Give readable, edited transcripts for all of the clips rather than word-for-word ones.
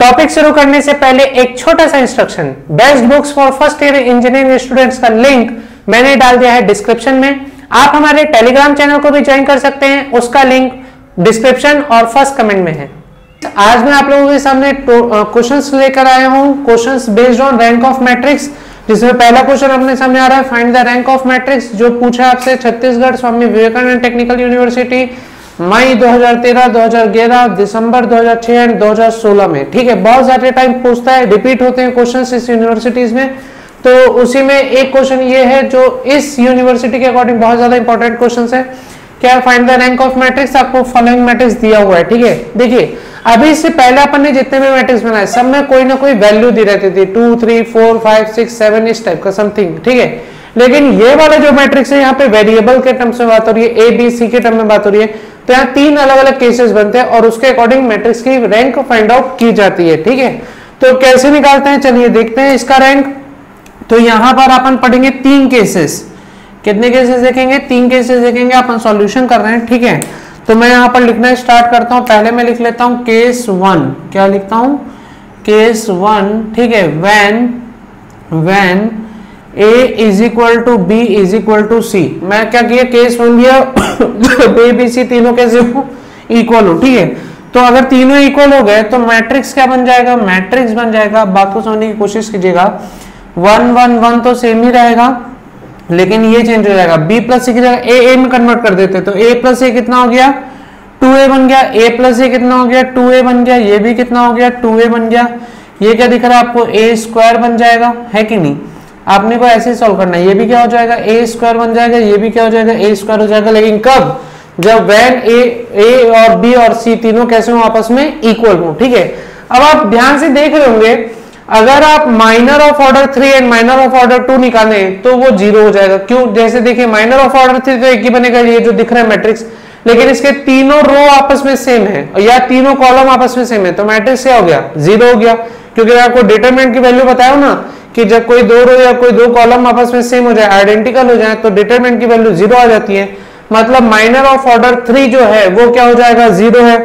Topic शुरू करने से पहले एक छोटा सा instruction, best books for first year engineering students का लिंक मैंने डाल दिया है डिस्क्रिप्शन में। आप हमारे टेलीग्राम चैनल को भी ज्वाइन कर सकते हैं, उसका लिंक डिस्क्रिप्शन और फर्स्ट कमेंट में है। आज मैं आप लोगों के सामने क्वेश्चंस लेकर आया हूं, questions based on rank of matrix, जिसमें पहला क्वेश्चन अपने सामने आ रहा है, find the rank of matrix, जो पूछा आपसे Chhattisgarh Swami Vivekananda technical university May 2013, 2011, December 2006 and 2016 में। ठीक है, बहुत सारे टाइम पूछता है, रिपीट होते हैं क्वेश्चंस इस यूनिवर्सिटीज में, तो उसी में एक क्वेश्चन ये है जो इस यूनिवर्सिटी के अकॉर्डिंग बहुत ज्यादा इंपॉर्टेंट क्वेश्चन है। क्या find the rank of matrix, आपको फॉलोइंग मैट्रिक्स दिया हुआ है। ठीक है, देखिए अभी इससे पहले अपन ने जितने भी मैट्रिक्स बनाए सब में कोई ना कोई वैल्यू दी रहती थी, 2, 3, 4, 5, 6, 7 इस टाइप का समथिंग। ठीक है, लेकिन ये वाला जो मैट्रिक्स है यहाँ पे वेरिएबल के टर्म्स में बात हो रही है, ए बी सी के टर्म में बात हो रही है, तो यहाँ 3 अलग अलग केसेस बनते हैं और उसके अकॉर्डिंग मैट्रिक्स की रैंक फाइंड आउट की जाती है। ठीक है, तो कैसे निकालते हैं, चलिए देखते हैं इसका रैंक। तो यहाँ पर अपन पढ़ेंगे 3 केसेस। कितने केसेस देखेंगे? 3 केसेस देखेंगे, अपन सॉल्यूशन कर रहे हैं। ठीक है, तो मैं यहाँ पर लिखना स्टार्ट करता हूँ। पहले मैं लिख लेता हूँ केस 1। क्या लिखता हूँ? केस 1। ठीक है, when A is equal to B is equal to C. मैं क्या किया, केस 1 लिया, ए बी सी तीनों कैसे हो, इक्वल हो। ठीक है, तो अगर तीनों इक्वल हो गए तो मैट्रिक्स क्या बन जाएगा? मैट्रिक्स बन जाएगा। बात को समझने की कोशिश कीजिएगा, 1 1 1 तो सेम ही रहेगा, लेकिन ये चेंज हो जाएगा, बी प्लस सी की जगह ए में कन्वर्ट कर देते, तो ए प्लस ए कितना हो गया? 2a बन गया। ए प्लस ए कितना हो गया? 2a बन गया। ये भी कितना हो गया? 2a बन गया। ये क्या दिख रहा है आपको? ए स्क्वायर बन जाएगा, है कि नहीं? आपने को ऐसे सॉल्व करना है। ये भी क्या हो जाएगा? ए स्क्वायर बन जाएगा। ये भी क्या हो जाएगा? ए स्क्वायर हो जाएगा। लेकिन कब? जब व्हेन ए और बी और सी तीनों कैसे हो, आपस में इक्वल हो। ठीक है, अब आप ध्यान से देख रहे होंगे, अगर आप minor of order 3 and minor of order 2 निकालें तो वो 0 हो जाएगा। क्यों? जैसे देखिए, माइनर ऑफ ऑर्डर 3 तो एक ही बनेगा, ये जो दिख रहा है मैट्रिक्स, लेकिन इसके तीनों रो आपस में सेम है या तीनों कॉलम आपस में सेम है, तो मैट्रिक्स क्या हो गया? 0 हो गया। क्योंकि आपको डिटरमिनेंट की वैल्यू बताया ना कि जब कोई 2 रो या कोई 2 कॉलम आपस में सेम हो जाए, आइडेंटिकल हो जाए, तो डिटरमिनेंट की वैल्यू 0 आ जाती है। मतलब माइनर ऑफ ऑर्डर 3 जो है वो क्या हो जाएगा? 0 है।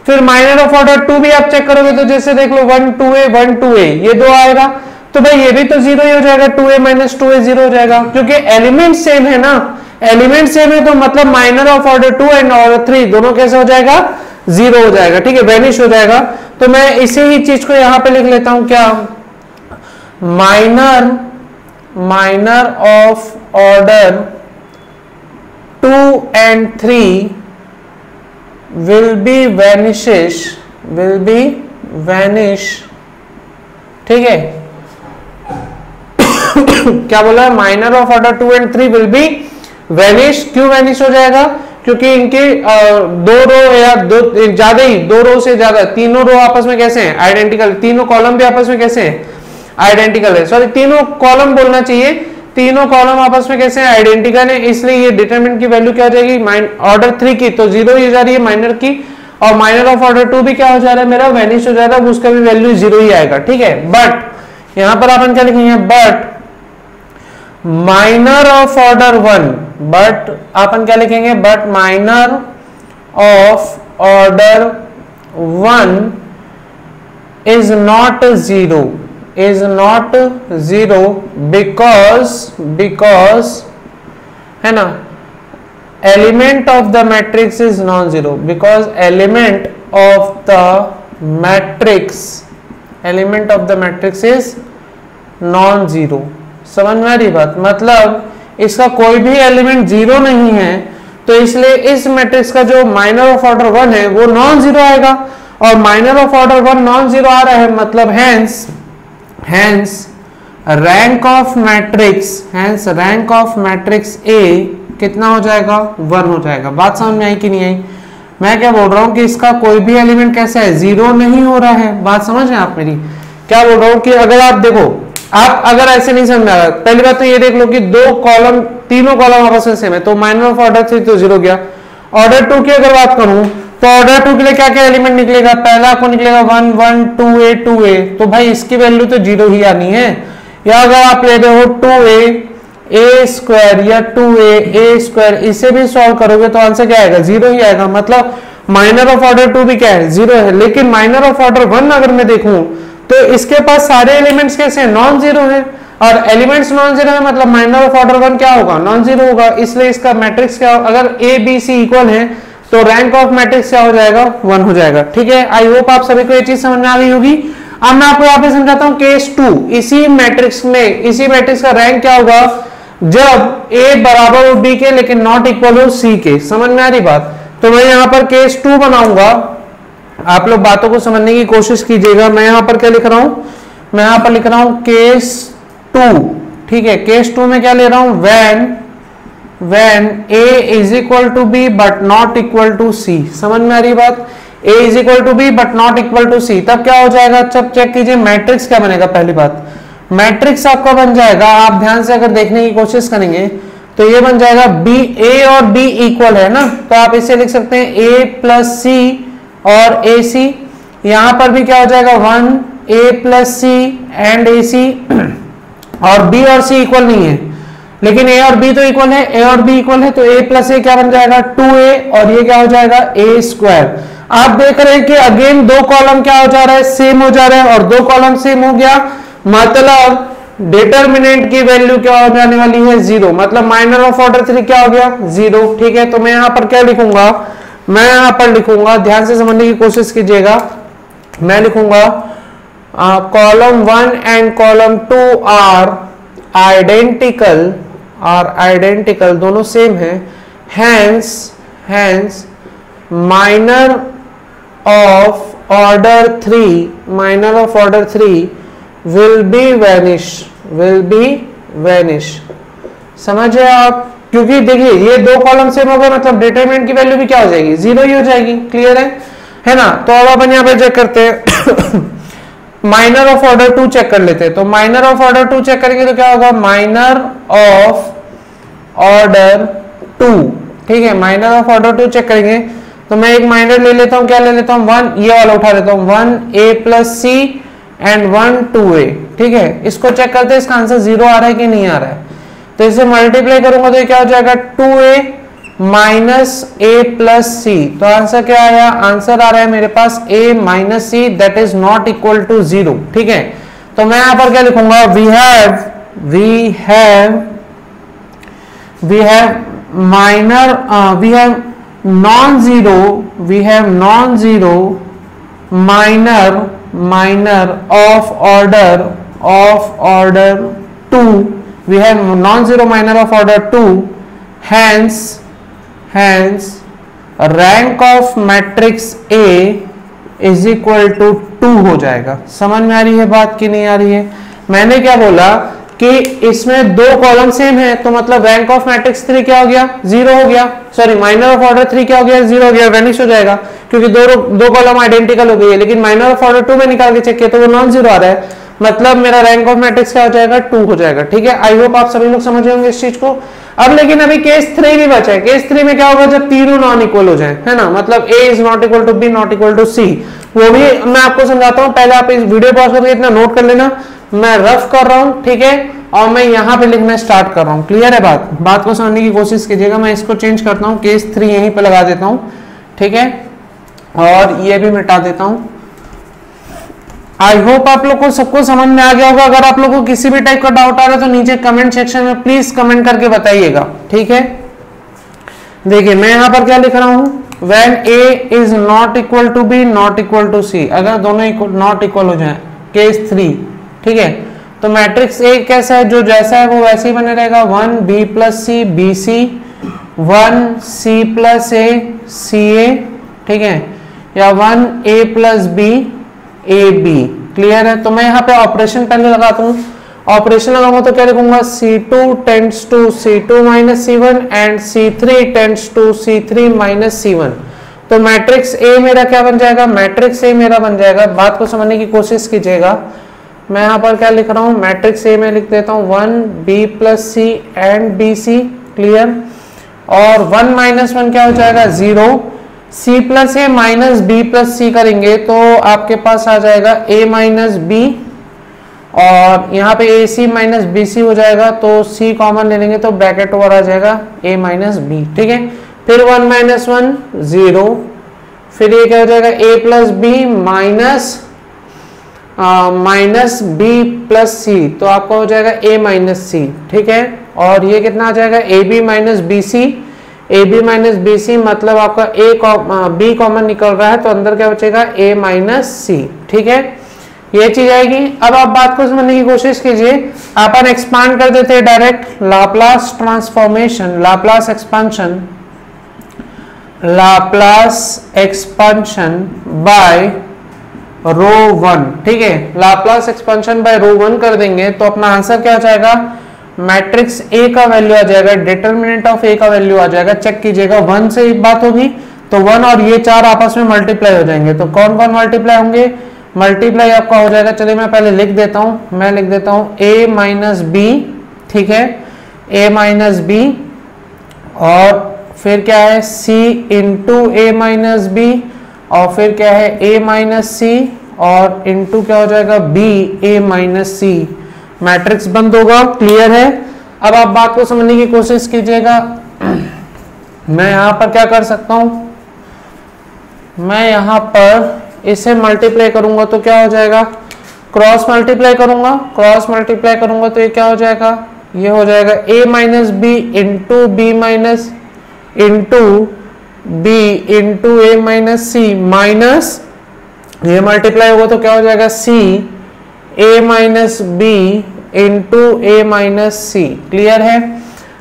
फिर माइनर ऑफ ऑर्डर 2 भी आप चेक करोगे तो जैसे देख लो, 1 2a 1 2a, ये 2 आएगा, तो भाई ये भी तो 0 ही हो जाएगा, 2a माइनस 2a 0 हो जाएगा, क्योंकि एलिमेंट सेम है ना। एलिमेंट सेम है तो मतलब minor of order 2 and order 3 दोनों कैसे हो जाएगा? 0 हो जाएगा। ठीक है, वेनिश हो जाएगा। तो मैं इसी ही चीज को यहां पे लिख लेता हूं, क्या? Minor of order 2 and 3 will be vanish। ठीक है, क्या बोला? Minor of order 2 and 3 will be vanish। क्यों वैनिश हो जाएगा? क्योंकि इनके 2 रो या ज्यादा ही 2 रो से ज्यादा, तीनों रो आपस में कैसे हैं? आइडेंटिकल। तीनों कॉलम भी आपस में कैसे हैं? आइडेंटिकल है। सॉरी, तीनों कॉलम बोलना चाहिए, तीनों कॉलम आपस में कैसे हैं? आइडेंटिकल है। इसलिए ये डिटरमिनेंट की वैल्यू क्या हो जाएगी? ऑर्डर 3 की तो 0 ही जा रही है माइनर की, और माइनर ऑफ ऑर्डर 2 भी क्या हो जा रहा है मेरा? वैनिश हो जा रहा है, उसका भी वैल्यू 0 ही आएगा। ठीक है, बट यहां पर अपन क्या लिखेंगे? But minor of order 1, but अपन क्या लिखेंगे? But minor of order 1 is not 0, is not 0 because है ना, element of the matrix is non-zero, because element of the matrix is non-zero। समझ में आ रही बात? मतलब इसका कोई भी एलिमेंट 0 नहीं है, तो इसलिए इस मैट्रिक्स का जो माइनर ऑफ ऑर्डर 1 है वो नॉन जीरो आएगा, और minor of order 1 non zero आ रहा है, मतलब hence rank of matrix A कितना हो जाएगा? 1 हो जाएगा। बात समझ में आई कि नहीं आई? मैं क्या बोल रहा हूँ कि इसका कोई भी एलिमेंट कैसा है? 0 नहीं हो रहा है। बात समझ रहे हैं आप मेरी? क्या बोल रहा हूँ कि अगर आप देखो, आप अगर ऐसे नहीं समझ में आ रहा, पहली बात तो ये देख लो कि 2 कॉलम, तीनों कॉलम आपस में सेम है, तो माइनर ऑफ ऑर्डर 3 तो 0 गया। ऑर्डर 2 की अगर बात करूं तो ऑर्डर 2 के लिए क्या क्या एलिमेंट निकलेगा? पहला को निकलेगा 1 1 2a 2a, तो भाई इसकी वैल्यू तो 0 ही आनी है। या अगर आप ले रहे हो 2a a स्क्वायर या 2a a स्क्वायर, इसे भी सॉल्व करोगे तो आंसर क्या आएगा? 0 ही आएगा। मतलब माइनर ऑफ ऑर्डर 2 भी क्या है, 0 है। लेकिन माइनर ऑफ ऑर्डर 1 अगर मैं देखूं तो इसके पास सारे एलिमेंट्स कैसे हैं, नॉन जीरो है, और एलिमेंट्स नॉन जीरो है मतलब माइनर ऑफ ऑर्डर 1 क्या होगा, नॉन जीरो होगा। इसलिए इसका मैट्रिक्स क्या होगा, अगर ए बी सी इक्वल है तो रैंक ऑफ मैट्रिक्स क्या हो जाएगा, 1 हो जाएगा। ठीक है, आई होप आप सभी को ये चीज समझ में आ गई होगी। अब मैं आपको यहाँ पे समझाता हूँ केस 2। इसी मैट्रिक्स में, इसी मैट्रिक्स का रैंक क्या होगा जब ए बराबर हो बी के लेकिन नॉट इक्वल हो सी के। समझ में आ रही बात। तो मैं यहाँ पर केस 2 बनाऊंगा, आप लोग बातों को समझने की कोशिश कीजिएगा। मैं यहाँ पर क्या लिख रहा हूं, मैं यहाँ पर लिख रहा हूं केस 2। ठीक है, केस 2 में क्या ले रहा हूं, when a is equal to b but not equal to c। समझ में आ रही बात, a is equal to b but not equal to c, तब क्या हो जाएगा, जब चेक कीजिए मैट्रिक्स क्या बनेगा। पहली बात, मैट्रिक्स आपका बन जाएगा, आप ध्यान से अगर देखने की कोशिश करेंगे तो ये बन जाएगा b, a और b इक्वल है ना, तो आप इसे लिख सकते हैं a प्लस सी और ए सी। यहां पर भी क्या हो जाएगा 1 a प्लस सी एंड ए सी, और b और c इक्वल नहीं है लेकिन a और b तो इक्वल है, a और b इक्वल है तो a प्लस ए क्या बन जाएगा 2a, और ये क्या हो जाएगा a स्क्वायर। आप देख रहे हैं कि अगेन दो कॉलम क्या हो जा रहा है, सेम हो जा रहा है, और दो कॉलम सेम हो गया मतलब डिटर्मिनेंट की वैल्यू क्या हो जाने वाली है, 0। मतलब माइनर ऑफ ऑर्डर 3 क्या हो गया, 0। ठीक है, तो मैं यहां पर क्या लिखूंगा, मैं यहां पर लिखूंगा, ध्यान से समझने की कोशिश कीजिएगा। मैं लिखूंगा column 1 and column 2 are identical, दोनों सेम है। Hence minor of order 3 will be vanish. समझे आप, क्योंकि देखिए ये दो कॉलम सेम हो गए मतलब डिटरमिनेंट की वैल्यू भी क्या हो जाएगी, 0 ही हो जाएगी। क्लियर है ना। तो अब अपन यहाँ पे चेक करते हैं माइनर ऑफ ऑर्डर 2 चेक कर लेते हैं। तो माइनर ऑफ ऑर्डर 2 चेक करेंगे तो क्या होगा, माइनर ऑफ ऑर्डर 2। ठीक है, माइनर ऑफ ऑर्डर 2 चेक करेंगे तो मैं एक माइनर ले लेता हूं, क्या ले लेता हूं 1, ये वाला उठा लेता हूं 1a plus C and 1 2a। ठीक है, इसको चेक करते हैं इसका आंसर 0 आ रहा है कि नहीं आ रहा है। तो इसे मल्टीप्लाई करूंगा तो ये क्या हो जाएगा 2a minus a plus C. तो आंसर क्या आया, आंसर आ रहा है मेरे पास a minus C that is not equal to 0। ठीक है, तो मैं यहां पर क्या लिखूंगा, we have non zero minor of order 2। we have non-zero minor of order 2, hence rank of matrix A is equal to 2 हो जाएगा। समझ में आ रही है बात कि नहीं आ रही है। मैंने क्या बोला कि इसमें दो कॉलम सेम है तो मतलब रैंक ऑफ मैट्रिक्स 3 क्या हो गया, 0 हो गया। सॉरी, माइनर ऑफ ऑर्डर 3 क्या हो गया, 0 हो गया, वैनिश हो जाएगा क्योंकि दो कॉलम आइडेंटिकल हो गई है। लेकिन माइनर ऑफ ऑर्डर 2 में निकाल के चेक किया तो वो नॉन जीरो आ रहा है, मतलब मेरा रैंक ऑफ मैट्रिक्स क्या हो जाएगा, 2 हो जाएगा। ठीक है, आई होप आप सभी लोग समझ होंगे इस चीज को। अब लेकिन अभी केस 3 भी बचा है। केस 3 में क्या होगा, जब तीनों नॉन इक्वल हो जाए, है ना, मतलब a is not equal to b not equal to c। वो भी मैं आपको समझाता हूं, पहले आप इस वीडियो पॉज करके इतना नोट कर लेना, मैं रफ कर रहा हूं। ठीक है, और मैं यहाँ पे लिखना स्टार्ट कर रहा हूँ। क्लियर है बात को समझने की कोशिश कीजिएगा। मैं इसको चेंज करता हूँ, केस 3 यहीं पे लगा देता हूँ। ठीक है, और ये भी मिटा देता हूँ। आई होप आप लोग को सबको समझ में आ गया होगा। अगर आप लोग को किसी भी टाइप का डाउट आ रहा है तो नीचे कमेंट सेक्शन में प्लीज कमेंट करके बताइएगा। ठीक है, देखिए मैं यहां पर क्या लिख रहा हूं, when a is not equal to b not equal to c, अगर दोनों नॉट इक्वल हो जाए, केस 3। ठीक है, तो मैट्रिक्स A कैसा है, जो जैसा है वो वैसे ही बने रहेगा, 1b plus C B C, 1c plus A C A. ठीक है, या 1a plus B A B. Clear है। तो मैं यहाँ पे ऑपरेशन पहले लगाता हूँ। ऑपरेशन लगाऊंगा तो क्या लिखूंगा, C2 tends to C2 minus C1 and C3 tends to C3 minus C1। तो मैट्रिक्स A मेरा क्या बन जाएगा, मैट्रिक्स A मेरा बन जाएगा। बात को समझने की कोशिश कीजिएगा। मैं यहाँ पर क्या लिख रहा हूँ, मैट्रिक्स A में लिख देता हूँ 1b plus C and B C. Clear, और 1 माइनस 1 क्या हो जाएगा, 0। c plus A minus B plus C करेंगे तो आपके पास आ जाएगा a माइनस बी, और यहाँ पे ए सी माइनस बी सी हो जाएगा, तो c कॉमन ले लेंगे तो ब्रैकेट ओवर आ जाएगा a माइनस बी। ठीक है, फिर 1 माइनस 1 0, फिर ये क्या हो जाएगा a plus B minus B plus C, तो आपका हो जाएगा a माइनस सी, ठीक है। और ये कितना आ जाएगा A B minus B C, A B minus B C मतलब आपका बी कॉमन निकल रहा है, तो अंदर क्या बचेगा a माइनस सी, ठीक है। ये चीज आएगी। अब आप बात को समझने की कोशिश कीजिए, अपन एक्सपांड कर देते हैं direct, Laplace transformation, Laplace expansion by row one, ठीक है। Laplace expansion by row one कर देंगे तो अपना आंसर क्या हो जाएगा, मैट्रिक्स ए का वैल्यू आ जाएगा, डिटर्मिनेंट ऑफ ए का वैल्यू आ जाएगा। चेक कीजिएगा, वन से एक बात होगी तो वन और ये चार आपस में मल्टीप्लाई हो जाएंगे, तो कौन कौन मल्टीप्लाई होंगे, मल्टीप्लाई आपका हो जाएगा, चलिए मैं पहले लिख देता हूं, मैं लिख देता हूं a माइनस बी, ठीक है, a माइनस बी, और फिर क्या है c into a minus B, और फिर क्या है a माइनस सी, और इंटू क्या हो जाएगा b a minus C, matrix बंद होगा। क्लियर है। अब आप बात को समझने की कोशिश कीजिएगा, मैं यहां पर क्या कर सकता हूं, मैं यहां पर इसे मल्टीप्लाई करूंगा तो क्या हो जाएगा, क्रॉस मल्टीप्लाई करूंगा, क्रॉस मल्टीप्लाई करूंगा तो ये क्या हो जाएगा, ये हो जाएगा a minus B into B minus into B into A minus C, minus ये मल्टीप्लाई होगा तो क्या हो जाएगा c a minus B into A minus C. Clear है।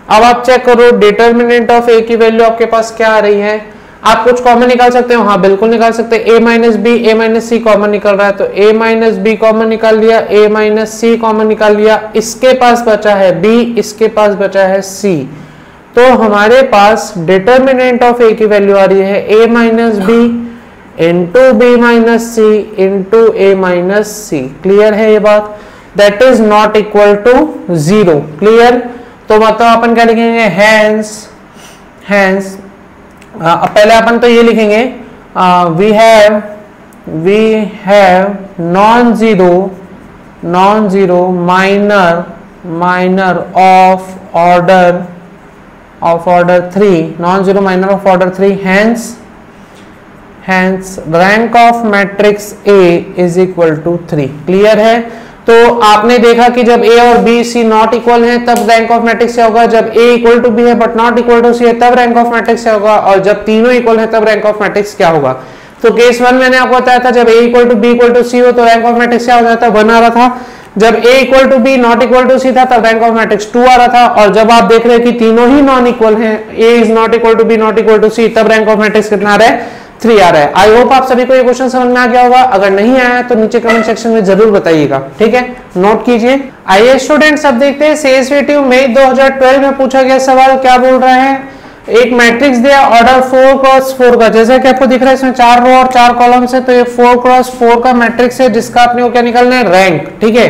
अब आप चेक करो डिटर्मिनेंट ऑफ a की वैल्यू आपके पास क्या आ रही है, आप कुछ कॉमन निकाल सकते हो, हाँ बिल्कुल निकाल सकते हैं, a minus B A minus C common निकल रहा है तो a माइनस बी कॉमन निकाल लिया, a माइनस सी कॉमन निकाल लिया, इसके पास बचा है b, इसके पास बचा है c, तो हमारे पास डिटर्मिनेंट ऑफ a की वैल्यू आ रही है a minus B into B minus C into A minus C. Clear है ये बात, that is not equal to 0। Clear, तो मतलब अपन क्या लिखेंगे, हैंस पहले अपन तो ये लिखेंगे we have non zero minor of order 3, non zero minor of order 3, hence rank of matrix A is equal to 3। Clear है। तो आपने देखा कि जब a और b c नॉट इक्वल है तब रैंक ऑफ मैट्रिक्स क्या होगा, जब a इक्वल टू b है but not equal to c है तब रैंक ऑफ मैट्रिक्स क्या होगा, और जब तीनों इक्वल है तब रैंक ऑफ मैट्रिक्स क्या होगा। तो केस वन मैंने आपको बताया था, जब a equal to b equal to c हो तो रैंक ऑफ मैट्रिक्स क्या हो जाता है, 1 आ रहा था। जब a equal to b not equal to c था तब रैंक ऑफ मैट्रिक्स 2 आ रहा था। और जब आप देख रहे हैं कि तीनों ही नॉन इक्वल हैं, a is not equal to b not equal to c, तब रैंक ऑफ मैट्रिक्स कितना आ रहा है, 3 आ रहा है। आई होप आप सभी को ये क्वेश्चन समझ में आ गया होगा, अगर नहीं आया तो नीचे कमेंट सेक्शन में जरूर बताइएगा, ठीक है, नोट कीजिए। आइए स्टूडेंट्स अब देखते हैं सीएसवीटी मई 2012 में पूछा गया सवाल क्या बोल रहा है। एक मैट्रिक्स दिया ऑर्डर 4x4 का, जैसा कि आपको दिख रहा है इसमें 4 रो और 4 कॉलम्स है, तो ये 4x4 का मैट्रिक्स है जिसका आपने क्या निकालना है, रैंक। ठीक है,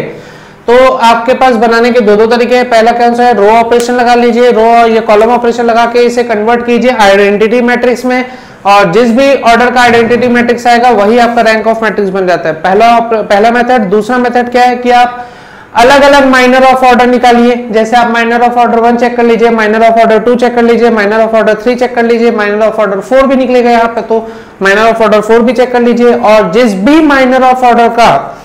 तो आपके पास बनाने के दो तरीके हैं। पहला कौन सा है, रो ऑपरेशन लगा लीजिए, रो और ये कॉलम ऑपरेशन लगा के इसे कन्वर्ट कीजिए आइडेंटिटी मैट्रिक्स में, और जिस भी ऑर्डर का आइडेंटिटी मैट्रिक्स आएगा वही आपका रैंक ऑफ मैट्रिक्स बन जाता है। पहला मेथड। दूसरा मेथड क्या है कि आप अलग अलग माइनर ऑफ ऑर्डर निकालिए, जैसे आप माइनर ऑफ ऑर्डर 1 चेक कर लीजिए, माइनर ऑफ ऑर्डर 2 चेक कर लीजिए, माइनर ऑफ ऑर्डर 3 चेक कर लीजिए, माइनर ऑफ ऑर्डर 4 भी निकलेगा यहाँ पे, तो माइनर ऑफ ऑर्डर 4 भी चेक कर लीजिए। और जिस भी माइनर ऑफ ऑर्डर का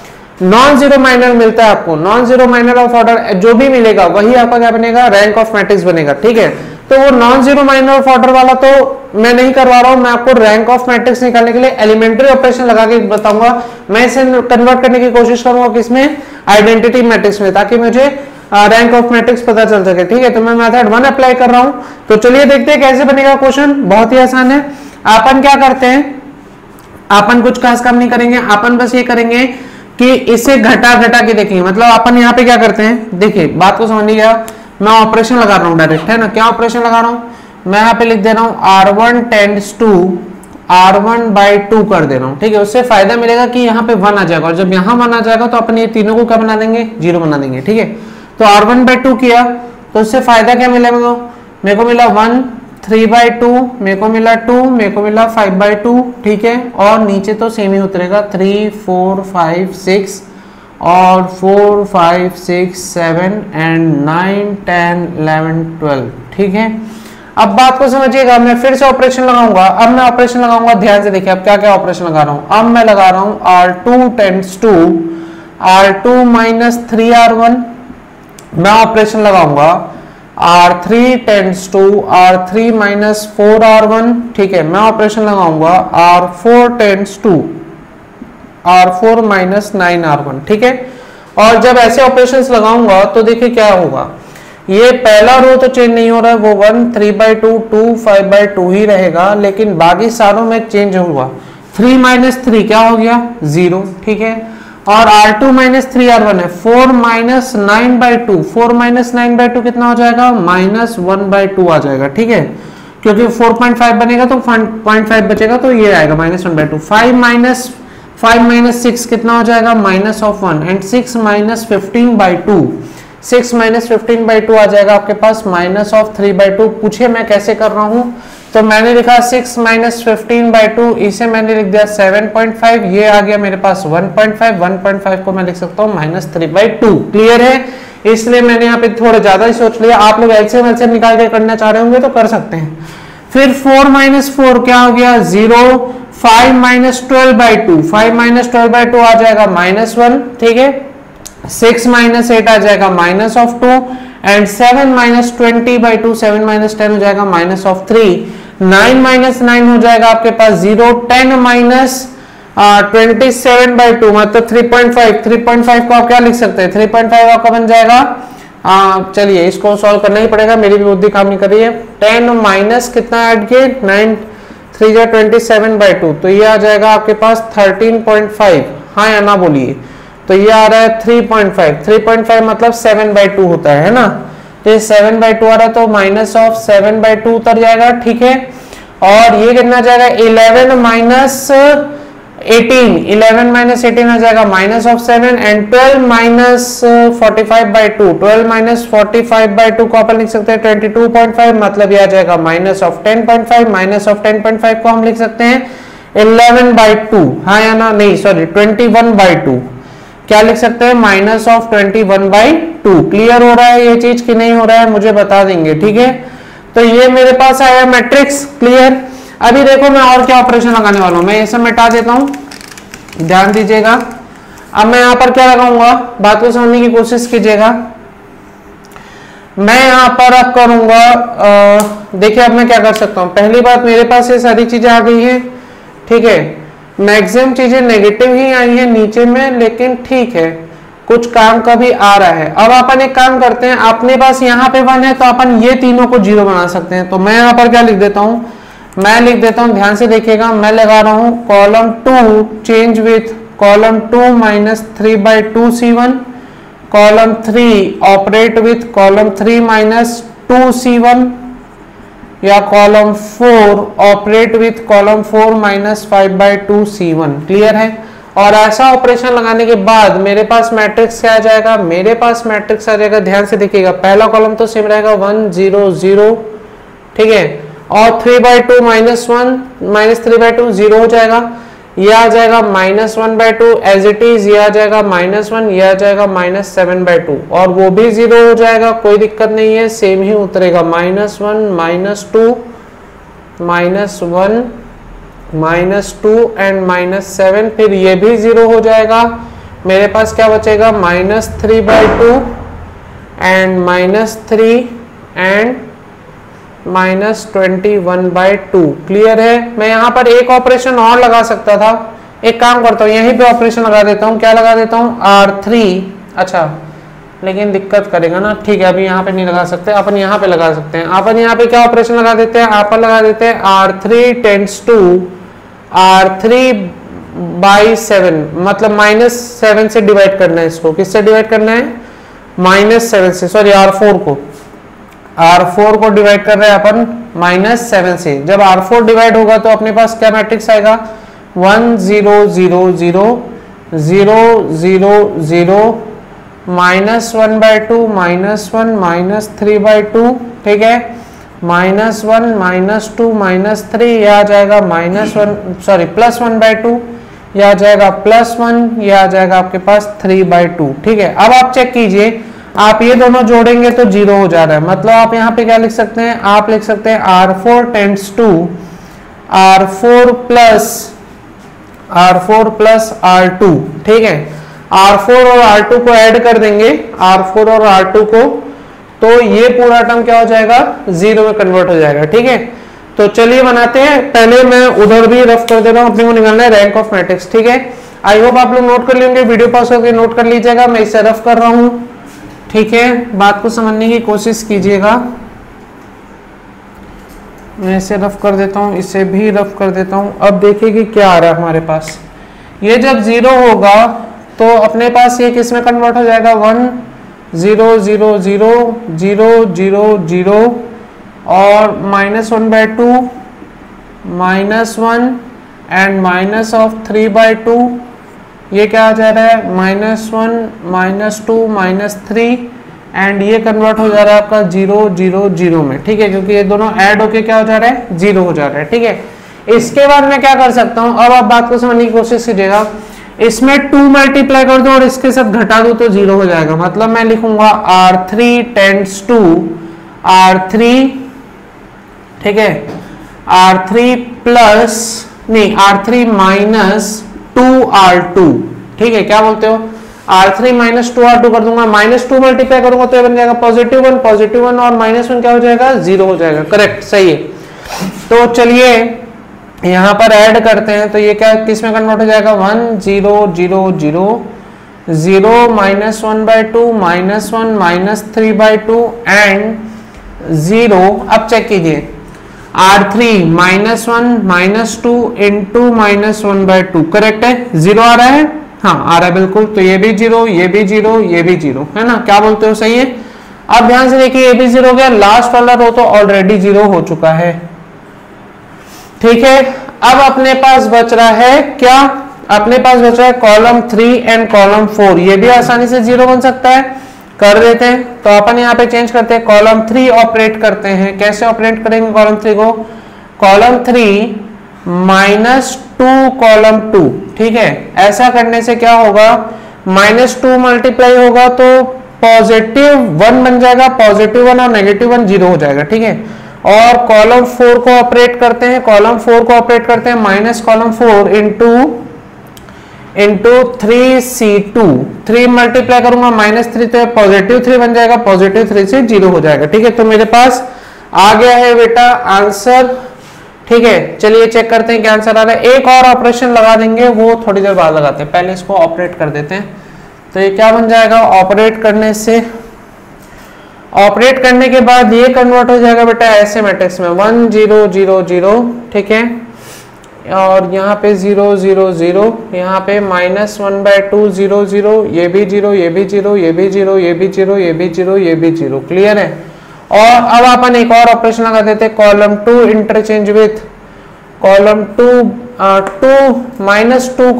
नॉन जीरो माइनर मिलता है आपको, non zero minor of order जो भी मिलेगा वही आपका क्या बनेगा, रैंक ऑफ मैट्रिक्स बनेगा। ठीक है, तो वो non zero minor of order वाला तो मैं नहीं करवा रहा हूं, मैं आपको रैंक ऑफ मैट्रिक्स निकालने के लिए एलिमेंट्री ऑपरेशन लगा के बताऊंगा। मैं इसे कन्वर्ट करने की कोशिश करूंगा किसमें, आइडेंटिटी मैट्रिक्स में, ताकि मुझे रैंक ऑफ मैट्रिक्स पता चल सके। ठीक है, तो मैं मेथड 1 अप्लाई कर रहा हूं। तो चलिए देखते हैं कैसे बनेगा क्वेश्चन। बहुत ही आसान है। अपन क्या करते हैं, अपन कुछ खास काम नहीं करेंगे, अपन बस ये करेंगे कि इसे घटा के देखेंगे। मतलब अपन यहाँ पे क्या करते हैं, देखिए बात को समझ गया, मैं ऑपरेशन लगा रहा हूँ डायरेक्ट, है ना। क्या ऑपरेशन लगा रहा हूँ, मैं यहाँ पे लिख दे रहा हूँ R1 टेंड्स टू R1/2 कर दे रहा हूँ। ठीक है, उससे फायदा मिलेगा कि यहाँ पे 1 आ जाएगा, और जब यहाँ 1 आ जाएगा तो अपन ये तीनों को क्या बना देंगे, 0 बना देंगे। ठीक है, तो R1/2 किया तो उससे फायदा क्या मिलेगा, मेरे को मिला 1, 3/2, मेरे को मिला 2, मेरे को मिला 5/2। ठीक है, और नीचे तो सेम ही उतरेगा 3, 4, 5, 6 और 4, 5, 6, 7 एंड 9, 10, 11, 12। ठीक है, अब बात को समझिएगा, मैं फिर से ऑपरेशन लगाऊंगा। अब मैं ऑपरेशन लगाऊंगा, ध्यान से देखिए अब क्या क्या ऑपरेशन लगा रहा हूं। अब मैं लगा रहा हूं R2 tends to R2 minus 3R1। मैं ऑपरेशन लगाऊंगा R3 tends to R3 minus 4R1। ठीक है, मैं ऑपरेशन लगाऊंगा R4 tends to R4 minus 9R1। ठीक है, और जब ऐसे ऑपरेशंस लगाऊंगा तो देखिए क्या होगा, ये पहला रो तो चेंज नहीं हो रहा है, वो 1 3/2 2 5/2 ही रहेगा, लेकिन बाकी सारों में चेंज हुआ। 3 माइनस 3 क्या हो गया 0। ठीक है, और R2 माइनस 3R1 है 4 माइनस 9/2। 4 माइनस 9/2 कितना हो जाएगा माइनस 1/2 आ जाएगा। ठीक है, क्योंकि 4.5 बनेगा तो 0.5 बचेगा, तो ये आएगा माइनस 1/2। 5 माइनस 6 कितना हो जाएगा minus of 1 and 6 minus 15/2। 6 minus 15/2 आ जाएगा आपके पास माइनस ऑफ 3/2। पूछिए मैं कैसे कर रहा हूं, तो मैंने लिखा 6 माइनस 15/2, इसे मैंने लिख दिया 7.5, ये आ गया मेरे पास 1.5। 1.5 को मैं लिख सकता हूँ माइनस 3/2। क्लियर है, इसलिए मैंने यहाँ पे थोड़ा ज्यादा ही सोच लिया। आप लोग एलसीएम निकाल के करना चाह रहे होंगे तो कर सकते हैं। फिर 4 माइनस 4 क्या हो गया 0। 5 माइनस 12/2, 5 माइनस 12/2 आ जाएगा माइनस 1। ठीक है, 6 माइनस 8 आ जाएगा minus of 2 and 7 minus 20/2, 7 minus 10 हो जाएगा माइनस ऑफ 3। 9 माइनस 9 हो जाएगा आपके पास 0। 10 माइनस 27/2 मतलब 3.5। 3.5 को आप क्या लिख सकते हैं, 3.5 आपका बन जाएगा, चलिए इसको सॉल्व करना ही पड़ेगा, मेरी भी बुद्धि काम नहीं कर रही है। 10 माइनस कितना ऐड किए 9 3 जा 27/2, तो ये आ जाएगा आपके पास 13.5। हाँ या ना बोलिए, तो ये आ रहा है 3.5। 3.5 मतलब 7/2 होता है ना, तो ये 7/2 आ रहा है, तो माइनस ऑफ 7/2 उतर जाएगा। ठीक है, और ये कितना जाएगा 11 माइनस 18। 11 माइनस 18 आ जाएगा minus of 7 and 12 minus 45/2। 12 minus 45/2 को अपन लिख सकते हैं 22.5, मतलब ये आ जाएगा माइनस ऑफ 10.5। माइनस ऑफ 10.5 को हम लिख सकते हैं 11/2। हाँ या ना, नहीं सॉरी 21/2, क्या लिख सकते हैं माइनस ऑफ 21/2। क्लियर हो रहा है ये चीज कि नहीं हो रहा है, मुझे बता देंगे। ठीक है, तो ये मेरे पास आया मैट्रिक्स। क्लियर, अभी देखो मैं और क्या ऑपरेशन लगाने वाला हूं, मैं ये सब मिटा देता हूं, ध्यान दीजिएगा। अब मैं यहां पर क्या लगाऊंगा, बात को समझने की कोशिश कीजिएगा। मैं यहां पर अब करूंगा, देखिए अब मैं क्या कर सकता हूं। पहली बात, मेरे पास ये सारी चीजें आ गई है। ठीक है, मैक्सिमम चीजें नेगेटिव ही आई है नीचे में, लेकिन ठीक है कुछ काम का भी आ रहा है। अब अपन एक काम करते हैं, अपने पास यहाँ पे 1 है तो अपन ये तीनों को 0 बना सकते हैं। तो मैं यहाँ पर क्या लिख देता हूं, मैं लिख देता हूं, ध्यान से देखिएगा, मैं लगा रहा हूं column 2 change with column 2 minus 3/2 C1, column 3 operate with column 3 minus 2 C1, या column 4 operate with column 4 minus 5/2 C1। Clear है, और ऐसा ऑपरेशन लगाने के बाद मेरे पास मैट्रिक्स क्या आ जाएगा, मेरे पास मैट्रिक्स आ जाएगा, ध्यान से देखिएगा, पहला कॉलम तो सेम रहेगा 1 0 0। ठीक है, और 3/2 माइनस 1 माइनस 3/2 0 हो जाएगा, ये आ जाएगा माइनस 1/2 एज इट इज, ये आ जाएगा माइनस 1, ये आ जाएगा माइनस 7/2, और वो भी 0 हो जाएगा, कोई दिक्कत नहीं है, सेम ही उतरेगा minus 1 minus 2 minus 1 minus 2 and minus 7, फिर ये भी 0 हो जाएगा। मेरे पास क्या बचेगा minus 3/2 and minus 3 and minus 21/2। Clear है, मैं यहाँ पर एक ऑपरेशन और लगा सकता था, एक काम करता हूँ यहीं पे ऑपरेशन लगा देता हूँ, क्या लगा देता हूँ R3। अच्छा, लेकिन दिक्कत करेगा ना, ठीक है अभी यहाँ पे नहीं लगा सकते, अपन यहाँ पे लगा सकते हैं। अपन यहाँ पे क्या ऑपरेशन लगा देते हैं, आप लगा देते हैं R3 टेंड्स टू R3/7, मतलब -7 से डिवाइड करना है इसको, किससे डिवाइड करना है -7 से, सॉरी R4 को डिवाइड कर रहे हैं अपन -7 से। जब R4 डिवाइड होगा तो अपने पास क्या मैट्रिक्स आएगा 1 0 0 0 0 0 0 -1/2 -1 -3/2। ठीक है, -1 -2 -3, यह आ जाएगा +1/2, यह आ जाएगा +1, यह आ जाएगा आपके पास 3/2। ठीक है, अब आप चेक कीजिए, आप ये दोनों जोड़ेंगे तो 0 हो जा रहा है। मतलब आप यहाँ पे क्या लिख सकते हैं, आप लिख सकते हैं R4 tends to R4 plus R2, ठीक है। R4 और R2 को ऐड कर देंगे, R4 और R2 को, तो ये पूरा टर्म क्या हो जाएगा, 0 में कन्वर्ट हो जाएगा, ठीक है। तो चलिए बनाते हैं। पहले मैं उधर भी रफ कर दे रहा हूँ, अपने को निकालना है रैंक ऑफ मैट्रिक्स, ठीक है। आई होप आप लोग नोट कर लेंगे, वीडियो पॉज करके नोट कर लीजिएगा, मैं इसे रफ कर रहा हूँ, ठीक है। बात को समझने की कोशिश कीजिएगा। मैं इसे रफ कर देता हूँ, इसे भी रफ कर देता हूँ। अब देखिए कि क्या आ रहा है हमारे पास। ये जब 0 होगा तो अपने पास ये किस में कन्वर्ट हो जाएगा, 1 0 0 0 0 0 0 और -1/2 -1 एंड -3/2, ये क्या आ जा रहा है, -1 -2 -3 एंड ये कन्वर्ट हो जा रहा है आपका 0 0 0 में, ठीक है, क्योंकि ये दोनों ऐड होके क्या हो जा रहा है, 0 हो जा रहा है, ठीक है। इसके बाद मैं क्या कर सकता हूं, अब आप बात को समझने की कोशिश कीजिएगा। इसमें 2 मल्टीप्लाई कर दो और इसके साथ घटा दो तो 0 हो जाएगा। मतलब मैं लिखूंगा R3 टेंड्स टू R3, ठीक है, R3 प्लस नहीं R3 माइनस 2R2, ठीक है। क्या बोलते हो, R3 माइनस 2R2 कर दूंगा, -2 मल्टीप्लाई करूंगा तो ये बन जाएगा +1 +1 और -1 क्या हो जाएगा, 0 हो जाएगा, करेक्ट, सही है। तो चलिए यहां पर ऐड करते हैं, तो ये क्या किस में कन्वर्ट हो जाएगा, 1 0 0 0 0 -1/2 -1 -3/2 एंड 0। अब चेक कीजिए, R3 -1 -2 इंटू -1/2, करेक्ट है, 0 आ रहा है, हाँ आ रहा है बिल्कुल। तो ये भी 0, ये भी 0, ये भी 0 है ना, क्या बोलते हो, सही है। अब ध्यान से देखिए, ये भी 0 हो गया, लास्ट वाला रो तो ऑलरेडी 0 हो चुका है, ठीक है। अब अपने पास बच रहा है क्या, अपने पास बच रहा है कॉलम 3 एंड कॉलम 4, ये भी आसानी से 0 बन सकता है, कर देते हैं। तो अपन यहाँ पे चेंज करते हैं, कॉलम 3 ऑपरेट करते हैं। कैसे ऑपरेट करेंगे कॉलम 3 को, कॉलम 3 -2 कॉलम 2, ठीक है। ऐसा करने से क्या होगा, -2 मल्टीप्लाई होगा तो +1 बन जाएगा, +1 और -1 0 हो जाएगा, ठीक है। और कॉलम 4 को ऑपरेट करते हैं, कॉलम 4 को ऑपरेट करते हैं, minus column 4 into 3C2, 3 multiply करूंगा -3 तो +3 बन जाएगा, +3 से 0 हो जाएगा, ठीक है। तो मेरे पास आ गया है बेटा आंसर, ठीक है। चलिए चेक करते हैं क्या आंसर आ रहा है। एक और ऑपरेशन लगा देंगे, वो थोड़ी देर बाद लगाते हैं, पहले इसको ऑपरेट कर देते हैं। तो ये क्या बन जाएगा, ऑपरेट करने से, ऑपरेट करने के बाद ये कन्वर्ट हो जाएगा बेटा ऐसे मैट्रिक्स में 1 0 0 0, ठीक है। और यहाँ पे 0 0 0, यहाँ पे -1/2 0 0, ये भी 0, ये भी 0, ये भी 0, ये भी 0, ये भी 0, ये भी 0, क्लियर है। और अब अपन एक और ऑपरेशन लगा देते हैं, column 2 interchange with column 2 -2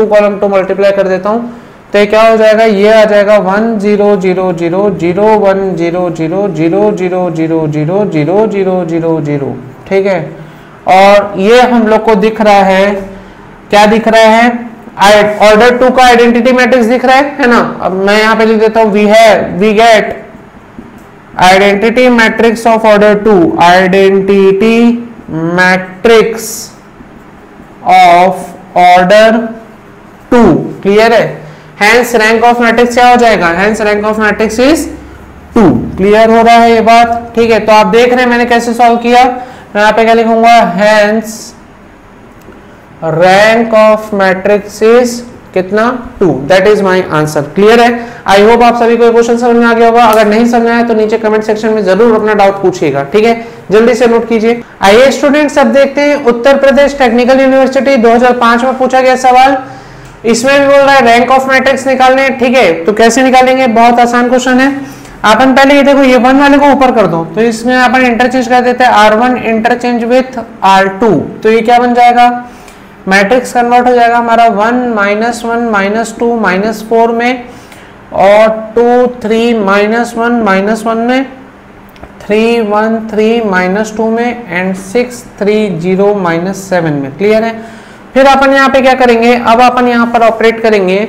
column 2 multiply कर देता हूँ, तो ये क्या हो जाएगा, ये आ जाएगा 1 0 0 0 0 1 0 0 0 0 0 0 0 0 0 0, ठीक है। और ये हम लोग को दिख रहा है, क्या दिख रहा है, ऑर्डर 2 का आइडेंटिटी मैट्रिक्स दिख रहा है ना। अब मैं यहाँ पे लिख देता हूँ, we get identity matrix of order 2, identity matrix of order 2, clear है। हेंस रैंक ऑफ मैट्रिक्स क्या हो जाएगा, hence rank of matrix is 2, clear हो रहा है ये बात, ठीक है। तो आप देख रहे हैं मैंने कैसे सॉल्व किया, मैं यहाँ पे क्या लिखूंगा, hence rank of matrix is कितना, 2, that is my answer, clear है। आई होप आप सभी को क्वेश्चन समझ में आ गया होगा। अगर नहीं समझ आया तो नीचे कमेंट सेक्शन में जरूर अपना डाउट पूछिएगा, ठीक है, जल्दी से नोट कीजिए। आइए स्टूडेंट्स अब देखते हैं उत्तर प्रदेश टेक्निकल यूनिवर्सिटी 2005 में पूछा गया सवाल। इसमें भी बोल रहा है रैंक ऑफ मैट्रिक्स निकालने, ठीक है। तो कैसे निकालेंगे, बहुत आसान क्वेश्चन है। अपन पहले ये देखो, ये 1 वाले को ऊपर कर दो, तो इसमें अपन इंटरचेंज कर देते हैं, R1 इंटरचेंज विथ R2, तो ये क्या बन जाएगा, मैट्रिक्स कन्वर्ट हो जाएगा हमारा 1 -1 -2 -4 में, और 2 3 -1 -1 में, 3 1 3 -2 में, एंड 6 3 0 -7 में, क्लियर है। फिर अपन यहाँ पे क्या करेंगे, अब अपन यहाँ पर ऑपरेट करेंगे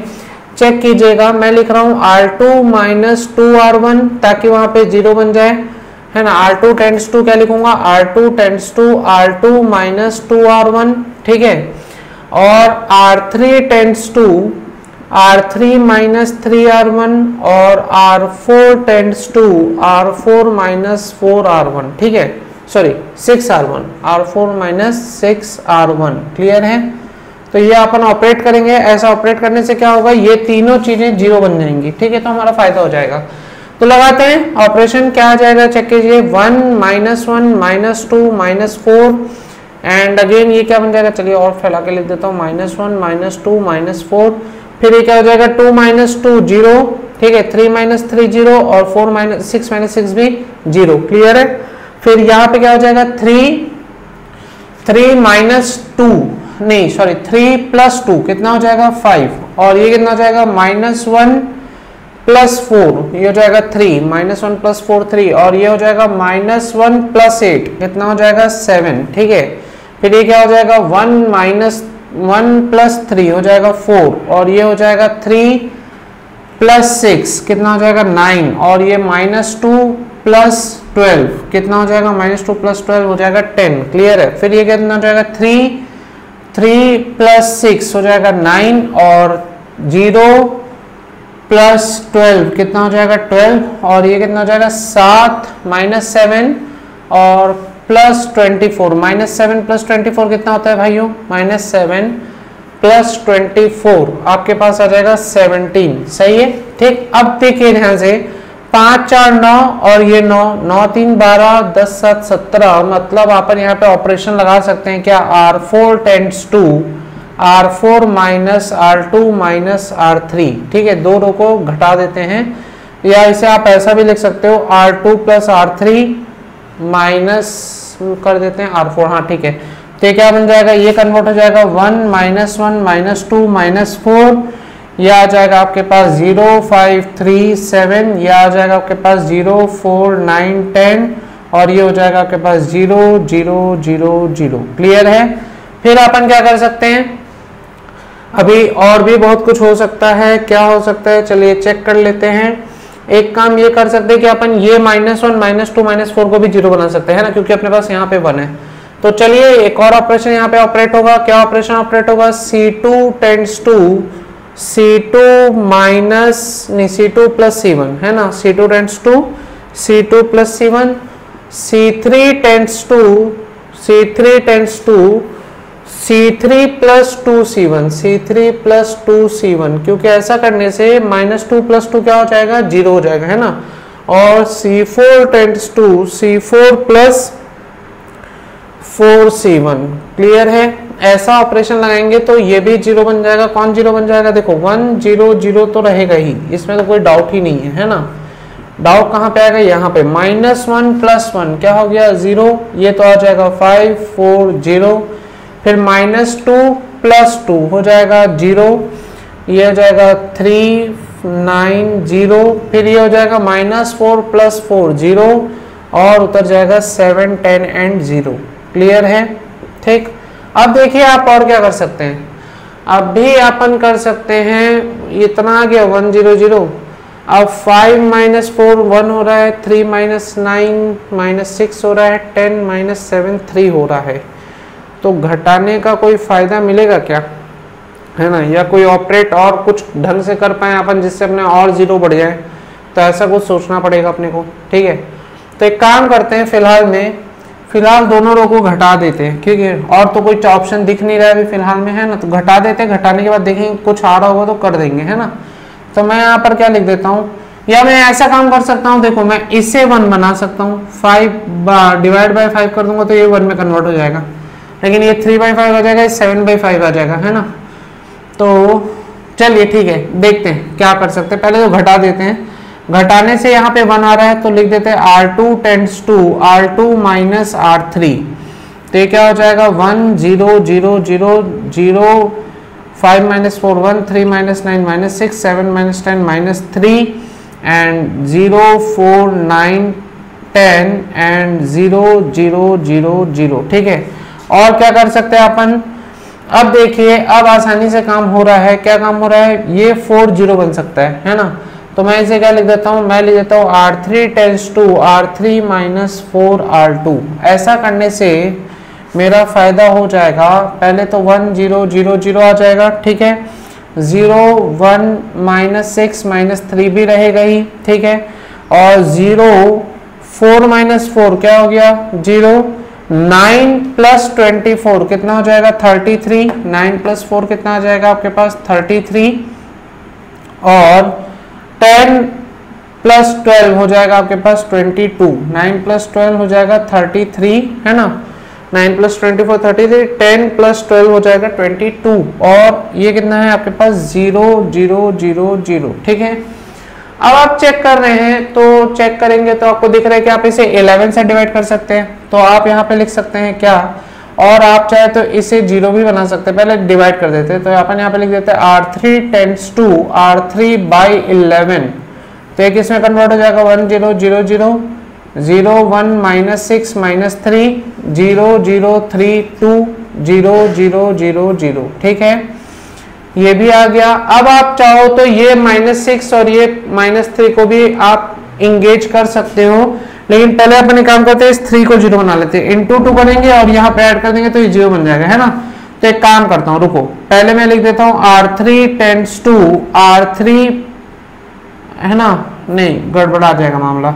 चेक कीजिएगा, मैं लिख रहा हूँ R2 माइनस 2R1 ताकि वहां पे 0 बन जाए, है ना। R2 टेंड्स टू क्या लिखूंगा, R2 tends to R2 minus 2R1, ठीक है। और R3 tends to R3 minus 3R1 और R4 tends to R4 minus 4R1, ठीक है, sorry 6R1, R4 minus 6R1, clear है। तो ये अपन ऑपरेट करेंगे, ऐसा ऑपरेट करने से क्या होगा, ये तीनों चीजें 0 बन जाएंगी, ठीक है, तो हमारा फायदा हो जाएगा। तो लगाते हैं, ऑपरेशन क्या आ जाएगा चेक कीजिए, 1 minus 1 minus 2 minus 4 and again ये क्या बन जाएगा, चलिए और फैला के लिख देता हूँ, माइनस 1 माइनस 2 माइनस 4, फिर ये क्या हो जाएगा 2 माइनस 2 0, ठीक है, 3 माइनस 3 0 और 4 माइनस 6 भी 0, क्लियर है। फिर यहाँ पे क्या हो जाएगा 3 माइनस 2 नहीं सॉरी 3 प्लस 2 कितना हो जाएगा 5, और ये कितना हो जाएगा माइनस 1 प्लस 4, ये हो जाएगा 3, माइनस 1 प्लस 4 3, और ये हो जाएगा माइनस 1 प्लस 8 कितना हो जाएगा 7, ठीक है। फिर ये क्या हो जाएगा 1 माइनस 1 प्लस 3 हो जाएगा 4, और ये हो जाएगा 3 प्लस 6 कितना हो जाएगा 9, और ये माइनस 2 प्लस 12 कितना हो जाएगा माइनस 2 प्लस 12 हो जाएगा 10, क्लियर है। फिर ये कितना हो जाएगा 3 प्लस 6 हो जाएगा 9, और 0 प्लस 12 कितना हो जाएगा 12, और ये कितना हो जाएगा 7 माइनस 7 और प्लस 24, माइनस 7 प्लस 24 कितना होता है भाइयों, माइनस 7 प्लस 24 आपके पास आ जाएगा 17, सही है, ठीक। अब देखिए ध्यान से 5 4 9 और ये 9 9 3 12 10 7 17, मतलब अपन यहाँ पे ऑपरेशन लगा सकते हैं क्या, R4 tends to R4 minus R2 minus R3, ठीक है, दो रो को घटा देते हैं, या इसे आप ऐसा भी लिख सकते हो R2 प्लस R3 माइनस कर देते हैं R4, हाँ ठीक है। तो क्या बन जाएगा, ये कन्वर्ट हो जाएगा 1 माइनस 1 माइनस 2 माइनस 4, यह आ जाएगा आपके पास 0 5 3 7, यह आ जाएगा आपके पास 0 4 9 10, और ये हो जाएगा आपके पास 0 0 0 0, क्लियर है। फिर अपन क्या कर सकते हैं, अभी और भी बहुत कुछ हो सकता है, क्या हो सकता है चलिए चेक कर लेते हैं। एक काम ये कर सकते हैं कि अपन ये माइनस 1 माइनस 2 माइनस 4 को भी 0 बना सकते हैं ना, क्योंकि अपने पास यहाँ पे 1 है। तो चलिए एक और ऑपरेशन यहाँ पे ऑपरेट होगा, क्या ऑपरेशन ऑपरेट होगा, C2 tends to C2 minus नहीं C2 प्लस C1 है ना, C2 tends to C2 plus C1, C3 tends to C3 plus 2C1, C3 plus 2C1, क्योंकि ऐसा करने से माइनस 2 प्लस 2 क्या हो जाएगा 0 हो जाएगा, है ना। और C4 tends to C4 plus 4C1, clear है। ऐसा ऑपरेशन लगाएंगे तो ये भी 0 बन जाएगा, कौन 0 बन जाएगा, देखो 1 0 0 तो रहेगा ही, इसमें तो कोई डाउट ही नहीं है ना। डाउट कहाँ पे आएगा, यहाँ पे माइनस 1 प्लस 1 क्या हो गया 0, ये तो आ जाएगा 5 4 0, फिर माइनस 2 प्लस 2 हो जाएगा 0, ये हो जाएगा 3 9 0, फिर ये हो जाएगा माइनस 4 प्लस 4 0, और उतर जाएगा 7 10 एंड 0, क्लियर है, ठीक। अब देखिए आप और क्या कर सकते हैं, अब भी अपन कर सकते हैं, इतना आ गया 1 0 0, अब 5 माइनस 4 1 हो रहा है, 3 माइनस 9 माइनस 6 हो रहा है, 10 माइनस 7 3 हो रहा है। तो घटाने का कोई फायदा मिलेगा क्या, है ना, या कोई ऑपरेट और कुछ ढंग से कर पाए अपन जिससे अपने और 0 बढ़ जाए, तो ऐसा कुछ सोचना पड़ेगा अपने को, ठीक है। तो एक काम करते हैं, फिलहाल दोनों रो को घटा देते हैं, ठीक है, और तो कोई ऑप्शन दिख नहीं रहा है अभी फिलहाल में, है ना, तो घटा देते हैं, घटाने के बाद देखेंगे कुछ आ रहा होगा तो कर देंगे, है ना। तो मैं यहाँ पर क्या लिख देता हूँ, या मैं ऐसा काम कर सकता हूँ, देखो मैं इसे 1 बना सकता हूँ, 5 डिवाइड बाय 5 कर दूंगा तो ये 1 में कन्वर्ट हो जाएगा, लेकिन ये 3/5 आ जाएगा, ये 7/5 आ जाएगा, है ना। तो चलिए ठीक है, देखते हैं क्या कर सकते हैं, पहले तो घटा देते हैं, घटाने से यहाँ पे 1 आ रहा है तो लिख देते हैं R2 tends to R2 minus R3, तो ये क्या हो जाएगा 1 0 0 0 0, 5 minus 4 1, 3 minus 9 minus 6, 7 minus 10 minus 3 and 0 4 9 10 and 0 0 0 0, ठीक है। और क्या कर सकते हैं अपन, अब देखिए, अब आसानी से काम हो रहा है। क्या काम हो रहा है, ये 4 0 बन सकता है ना। तो मैं इसे क्या लिख देता हूँ, मैं लिख देता हूँ R3 tense to R3 minus 4 R2। ऐसा करने से मेरा फायदा हो जाएगा, पहले तो 1 0 0 0 आ जाएगा, ठीक है, 0 1 माइनस 6 माइनस 3 भी रहेगा ही, ठीक है, और 0 4 माइनस 4 क्या हो गया 0, 9 प्लस 24 कितना हो जाएगा 33, 9 प्लस 4 कितना आ जाएगा आपके पास 33, और 10 प्लस 12 हो जाएगा आपके पास 22, 9 प्लस 12 हो जाएगा 33, है ना, 9 प्लस 24 33, 10 प्लस 12 हो जाएगा 22, और ये कितना है आपके पास 0 0 0 0, ठीक है। अब आप चेक कर रहे हैं, तो चेक करेंगे तो आपको दिख रहा है कि आप इसे 11 से डिवाइड कर सकते हैं, तो आप यहाँ पे लिख सकते हैं क्या, और आप चाहे तो इसे 0 भी बना सकते हैं, पहले डिवाइड कर देते हैं, तो अपन यहाँ पे लिख देते हैं R3 tense to R3 by 11, तो एक इसमें कन्वर्ट हो जाएगा 1 0 0 0 0 1 माइनस 6 माइनस 3 0 0 3 2 0 0 0 0, ठीक है, ये भी आ गया। अब आप चाहो तो ये -6 और ये -3 को भी आप इंगेज कर सकते हो, लेकिन पहले अपन एक काम करते हैं, इस 3 को 0 बना लेते हैं, इंटू 2 करेंगे और यहाँ पे ऐड कर देंगे तो ये 0 बन जाएगा, है ना। तो एक काम करता हूँ, रुको, पहले मैं लिख देता हूँ R3 टेंस टू R3, है ना, नहीं गड़बड़ा जाएगा मामला।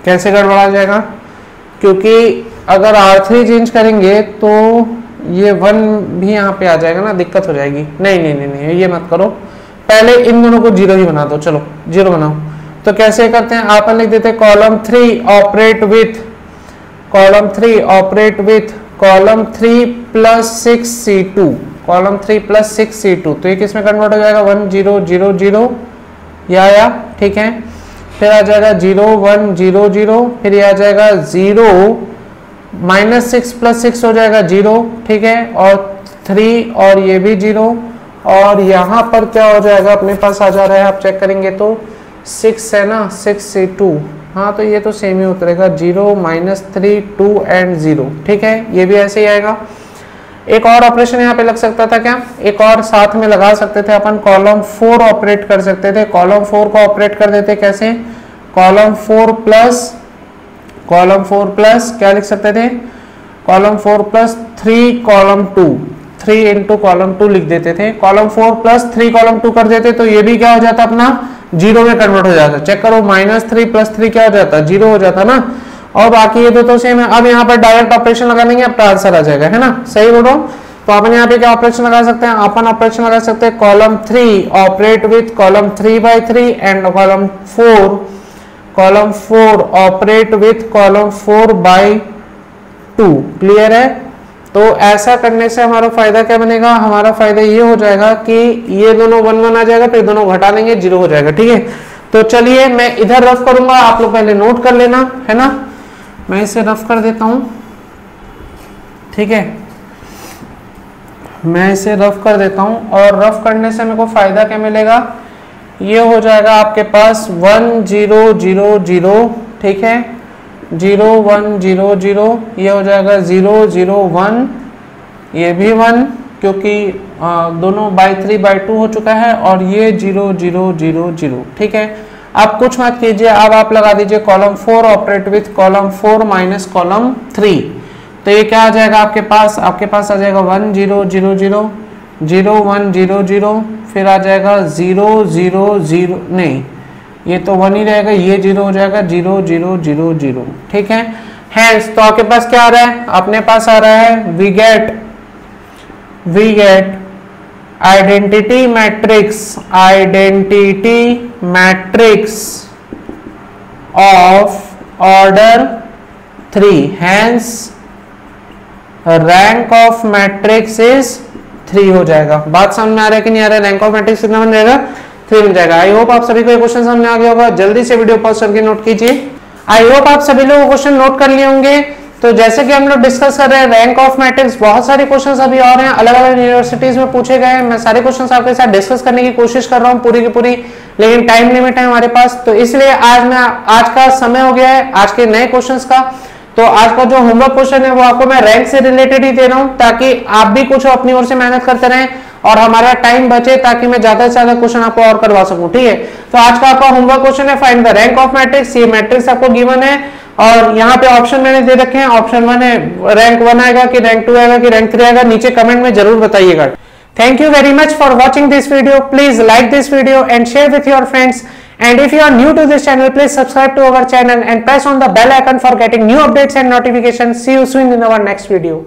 कैसे गड़बड़ा जाएगा, क्योंकि अगर R3 चेंज करेंगे तो ये 1 भी यहाँ पे आ जाएगा ना, दिक्कत हो जाएगी। नहीं नहीं नहीं नहीं, ये मत करो, पहले इन दोनों को 0 ही बना दो, चलो 0 बनाओ। तो कैसे करते हैं, आप लिख देते हैं column 3 operate with, column 3 operate with column 3 plus 6C2, column 3 plus 6C2, तो ये किसमें कन्वर्ट हो जाएगा 1 0 0 0, या ठीक है, फिर आ जाएगा 0 1 0 0, फिर ये आ जाएगा 0 -6 प्लस 6 हो जाएगा 0, ठीक है, और 3 और ये भी 0, और यहाँ पर क्या हो जाएगा अपने पास आ जा रहा है, आप चेक करेंगे तो 6 है ना, 6C2, हाँ तो ये तो सेम ही उतरेगा 0 -3 2 एंड 0, ठीक है, ये भी ऐसे ही आएगा। एक और ऑपरेशन यहाँ पे लग सकता था क्या, एक और साथ में लगा सकते थे अपन, कॉलम 4 ऑपरेट कर सकते थे, कॉलम 4 को ऑपरेट कर देते कैसे, कॉलम 4 प्लस क्या लिख सकते थे, column 4 plus 3 column 2, 3 into column 2 लिख देते थे, कॉलम 4 प्लस 3 कॉलम 2 कर देते तो ये भी क्या हो जाता अपना 0 में कन्वर्ट हो जाता। चेक करो, -3 प्लस 3 क्या हो जाता 0 हो जाता ना, और बाकी ये दो तो सेम है। अब यहाँ पर डायरेक्ट ऑपरेशन लगा लेंगे, अब आंसर आ जाएगा, है ना, सही बोल रहा हूँ। तो अपन यहाँ पे क्या ऑपरेशन लगा सकते हैं, अपन ऑपरेशन लगा सकते हैं column 3 operate with column 3/3 and column 4 operate with column 4/2, clear है। तो ऐसा करने से हमारा फायदा क्या बनेगा, हमारा फायदा ये हो जाएगा कि ये दोनों 1 1 आ जाएगा, फिर दोनों घटा लेंगे 0 हो जाएगा, ठीक है। तो चलिए मैं इधर रफ करूंगा, आप लोग पहले नोट कर लेना, है ना, मैं इसे रफ कर देता हूं, ठीक है, मैं इसे रफ कर देता हूं, और रफ करने से मेरे को फायदा क्या मिलेगा, ये हो जाएगा आपके पास 1 0 0 0, ठीक है, 0 1 0 0, ये हो जाएगा 0 0 1, ये भी 1 क्योंकि दोनों /3/2 हो चुका है, और ये 0 0 0 0, ठीक है। अब कुछ मत कीजिए, अब आप लगा दीजिए column 4 operate with column 4 minus column 3, तो ये क्या आ जाएगा आपके पास आ जाएगा 1 0 0 0 0 1 0 0, फिर आ जाएगा 0 0 0, नहीं ये तो 1 ही रहेगा, ये 0 हो जाएगा 0 0 0 0, ठीक है। हैंस तो आपके पास क्या आ रहा है, अपने पास आ रहा है we get identity matrix of order 3, hence rank of matrix is 3 हो जाएगा। बात समझ में आ रहा है कि नहीं आ रहा है, रैंक ऑफ मैट्रिक्स कितना बन जाएगा 3 बन जाएगा। आई होप आप सभी को ये क्वेश्चन समझ में आ गया होगा, जल्दी से वीडियो पॉज करके नोट कीजिए। आई होप आप सभी लोग क्वेश्चन नोट कर लिए होंगे। तो जैसे कि हम लोग डिस्कस कर रहे हैं रैंक ऑफ मैट्रिक्स, बहुत सारे क्वेश्चंस अभी और हैं, अलग अलग यूनिवर्सिटीज में पूछे गए हैं। मैं सारे क्वेश्चंस आपके साथ डिस्कस करने की कोशिश कर रहा हूं पूरी की पूरी, लेकिन टाइम लिमिट है हमारे पास, तो इसलिए आज का समय हो गया है आज के नए क्वेश्चंस का। तो आज का जो होमवर्क क्वेश्चन है वो आपको मैं रैंक से रिलेटेड ही दे रहा हूं, ताकि आप भी कुछ अपनी ओर से मेहनत करते रहें और हमारा टाइम बचे, ताकि मैं ज्यादा से ज्यादा क्वेश्चन आपको और करवा सकूं। ठीक है, तो आज का आपका होमवर्क क्वेश्चन है find the rank of matrix. ये मैट्रिक्स आपको गिवन है और यहाँ पे ऑप्शन मैंने दे रखे हैं। ऑप्शन 1 है रैंक 1 आएगा कि रैंक 2 आएगा कि रैंक 3 आएगा, नीचे कमेंट में जरूर बताइएगा। Thank you very much for watching this video. Please like this video and share with your friends. And if you are new to this channel, please subscribe to our channel and press on the bell icon for getting new updates and notifications. See you soon in our next video.